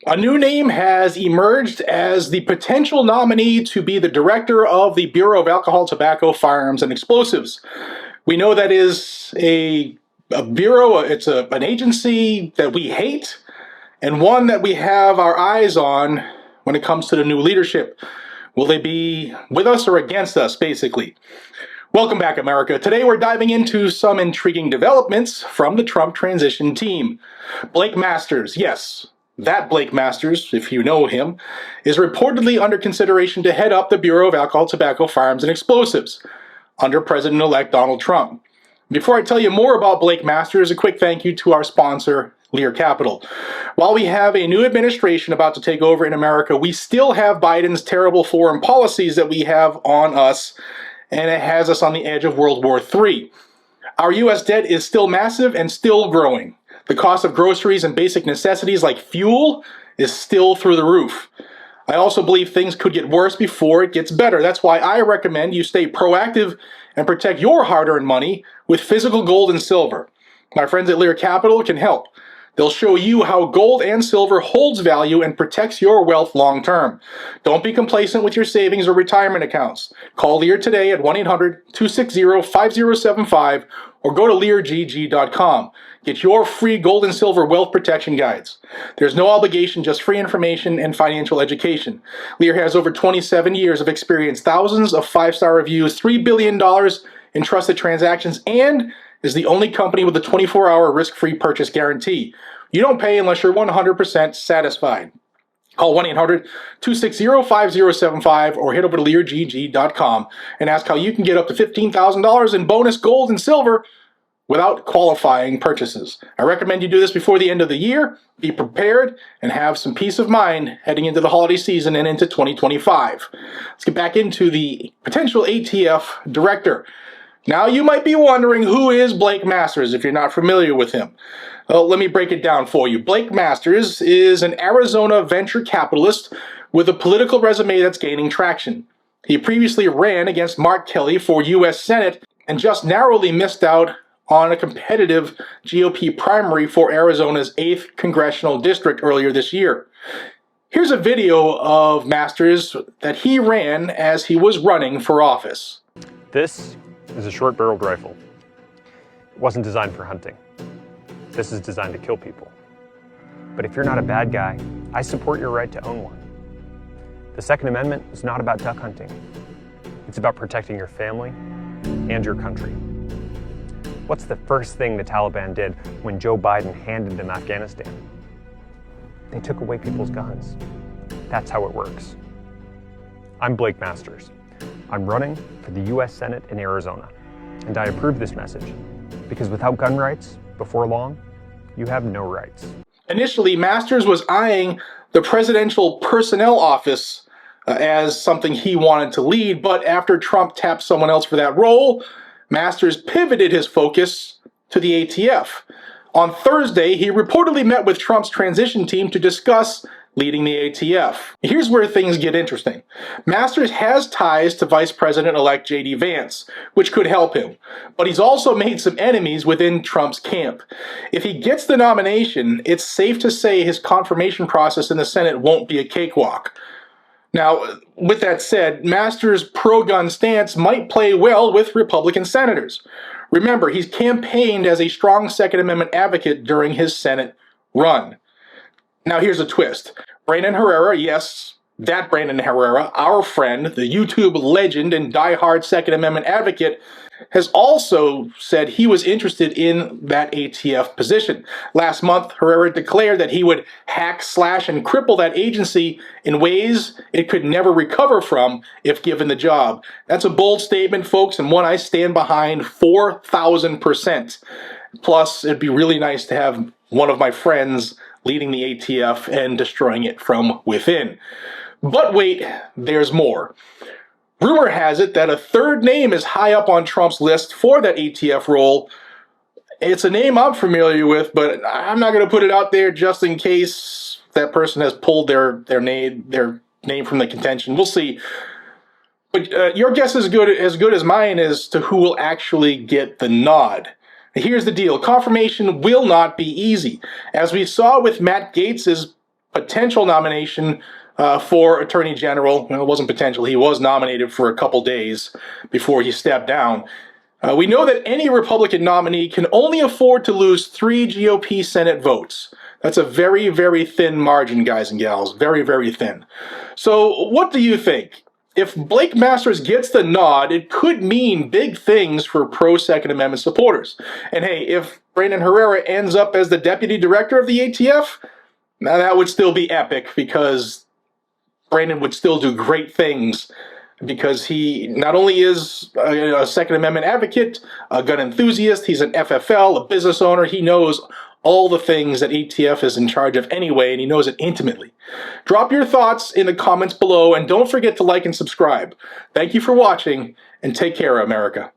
A new name has emerged as the potential nominee to be the director of the Bureau of Alcohol, Tobacco, Firearms, and Explosives. We know that is a bureau, it's an agency that we hate, and one that we have our eyes on when it comes to the new leadership. Will they be with us or against us, basically? Welcome back, America. Today we're diving into some intriguing developments from the Trump transition team. Blake Masters, yes, that Blake Masters, if you know him, is reportedly under consideration to head up the Bureau of Alcohol, Tobacco, Firearms, and Explosives under President-elect Donald Trump. Before I tell you more about Blake Masters, a quick thank you to our sponsor, Lear Capital. While we have a new administration about to take over in America, we still have Biden's terrible foreign policies that we have on us, and it has us on the edge of World War III. Our U.S. debt is still massive and still growing. The cost of groceries and basic necessities like fuel is still through the roof. I also believe things could get worse before it gets better. That's why I recommend you stay proactive and protect your hard-earned money with physical gold and silver. My friends at Lear Capital can help. They'll show you how gold and silver holds value and protects your wealth long term. Don't be complacent with your savings or retirement accounts. Call Lear today at 1-800-260-5075 or go to LearGG.com. Get your free gold and silver wealth protection guides. There's no obligation, just free information and financial education. Lear has over 27 years of experience, thousands of five-star reviews, $3 billion in trusted transactions, and is the only company with a 24-hour risk-free purchase guarantee. You don't pay unless you're 100% satisfied. Call 1-800-260-5075 or head over to LearGG.com and ask how you can get up to $15,000 in bonus gold and silver without qualifying purchases. I recommend you do this before the end of the year. Be prepared and have some peace of mind heading into the holiday season and into 2025. Let's get back into the potential ATF director. Now you might be wondering, who is Blake Masters if you're not familiar with him? Well, let me break it down for you. Blake Masters is an Arizona venture capitalist with a political resume that's gaining traction. He previously ran against Mark Kelly for U.S. Senate and just narrowly missed out on a competitive GOP primary for Arizona's 8th Congressional District earlier this year. Here's a video of Masters that he ran as he was running for office. This is a short-barreled rifle. It wasn't designed for hunting. This is designed to kill people. But if you're not a bad guy, I support your right to own one. The Second Amendment is not about duck hunting. It's about protecting your family and your country. What's the first thing the Taliban did when Joe Biden handed them Afghanistan? They took away people's guns. That's how it works. I'm Blake Masters. I'm running for the U.S. Senate in Arizona, and I approve this message because without gun rights, before long, you have no rights. Initially, Masters was eyeing the Presidential Personnel Office as something he wanted to lead, but after Trump tapped someone else for that role, Masters pivoted his focus to the ATF. On Thursday, he reportedly met with Trump's transition team to discuss leading the ATF. Here's where things get interesting. Masters has ties to Vice President-elect J.D. Vance, which could help him. But he's also made some enemies within Trump's camp. If he gets the nomination, it's safe to say his confirmation process in the Senate won't be a cakewalk. Now, with that said, Masters' pro-gun stance might play well with Republican senators. Remember, he's campaigned as a strong Second Amendment advocate during his Senate run. Now here's a twist. Brandon Herrera, yes, that Brandon Herrera, our friend, the YouTube legend and diehard Second Amendment advocate, has also said he was interested in that ATF position. Last month, Herrera declared that he would hack, slash, and cripple that agency in ways it could never recover from if given the job. That's a bold statement, folks, and one I stand behind 4,000%. Plus, it'd be really nice to have one of my friends leading the ATF and destroying it from within. But wait, there's more. Rumor has it that a third name is high up on Trump's list for that ATF role. It's a name I'm familiar with, but I'm not going to put it out there just in case that person has pulled their name from the contention. We'll see. But your guess is good as mine as to who will actually get the nod. Here's the deal. Confirmation will not be easy. As we saw with Matt Gaetz's potential nomination for Attorney General. Well, it wasn't potential. He was nominated for a couple days before he stepped down. We know that any Republican nominee can only afford to lose 3 GOP Senate votes. That's a very, very thin margin, guys and gals. Very, very thin. So what do you think? If Blake Masters gets the nod, it could mean big things for pro-Second Amendment supporters. And hey, if Brandon Herrera ends up as the deputy director of the ATF, now that would still be epic, because Brandon would still do great things, because he not only is a Second Amendment advocate, a gun enthusiast, he's an FFL, a business owner. He knows all the things that ATF is in charge of anyway, and he knows it intimately. Drop your thoughts in the comments below, and don't forget to like and subscribe. Thank you for watching, and take care, America.